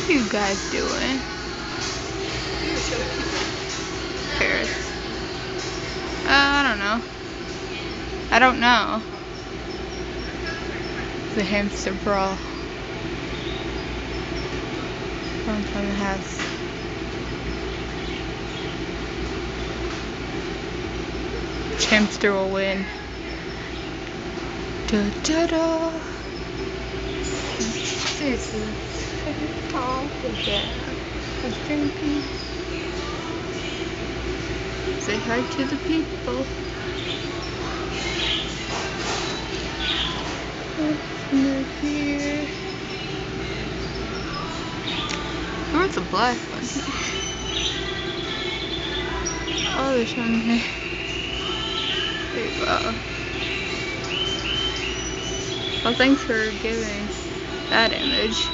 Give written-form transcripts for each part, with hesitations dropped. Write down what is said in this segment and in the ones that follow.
What are you guys doing? Paris. I don't know. I don't know. The hamster brawl. From the house. Which hamster will win? Da da da. This is all again. Say hi to the people. Here. Where's the black one? Oh, there's one here. There you go. Well, thanks for giving that image.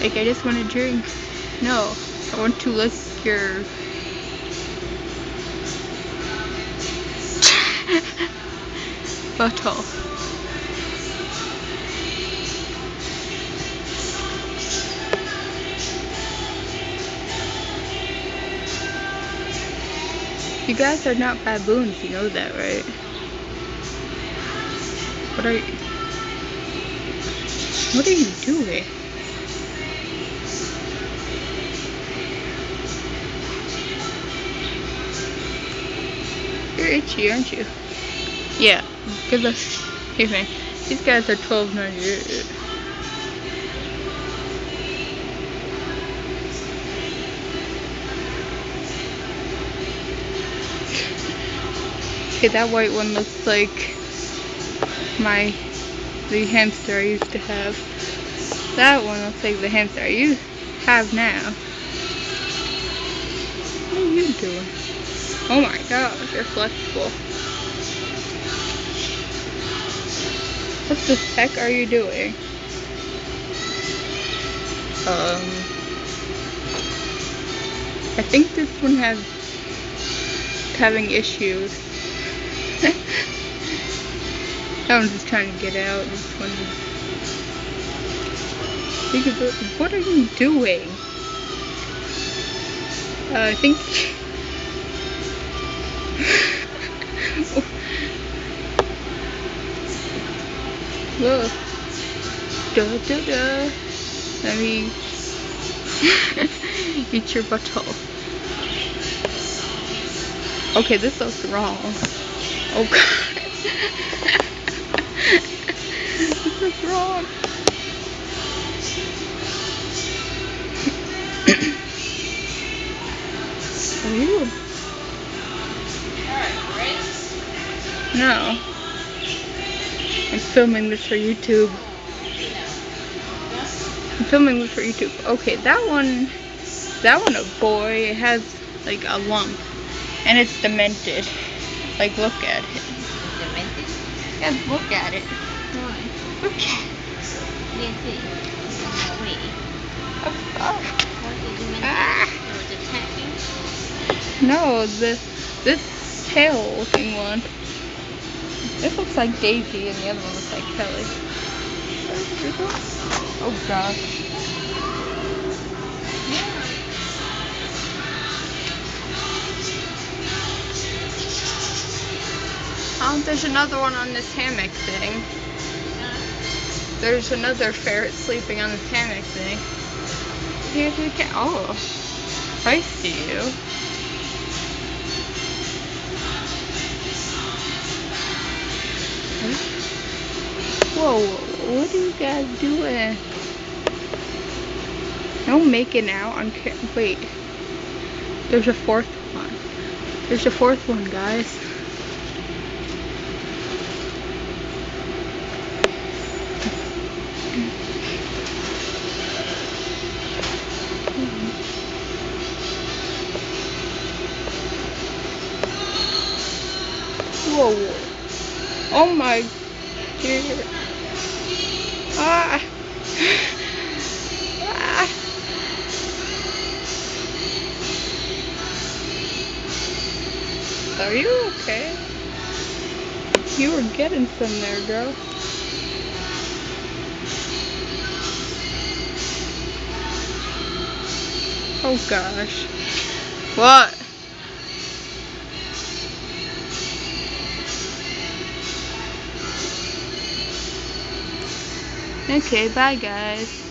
Like, I just want to drink. No, I want to lick your... butthole. You guys are not baboons, you know that, right? What are you doing? You're itchy, aren't you? Yeah, give us. Hey man, these guys are 12.98. Okay, that white one looks like the hamster I used to have. That one looks like the hamster I have now. What are you doing? Oh my gosh, you're flexible. What the heck are you doing? I think this one has having issues. That one's just trying to get out. This one. What are you doing? I think. Whoa. Da da da. Let me eat your butthole. Okay, this looks wrong. Oh god. This is wrong. Are you? No. I'm filming this for YouTube. I'm filming this for YouTube. Okay, that one a boy. It has like a lump. And it's demented. Like, look at it. Demented? Yeah, look at it. Why? Look at it. Oh. No, this tail looking one. This looks like Daisy and the other one looks like Kelly. Oh gosh. Oh, there's another one on this hammock thing. There's another ferret sleeping on this hammock thing. Oh, I see you. Whoa, what are you guys doing? No making out on camera. Wait, there's a fourth one. There's a fourth one, guys. Whoa. Oh my dear. Ah. Ah. Are you okay? You were getting some there, girl. Oh gosh. What? Okay, bye guys.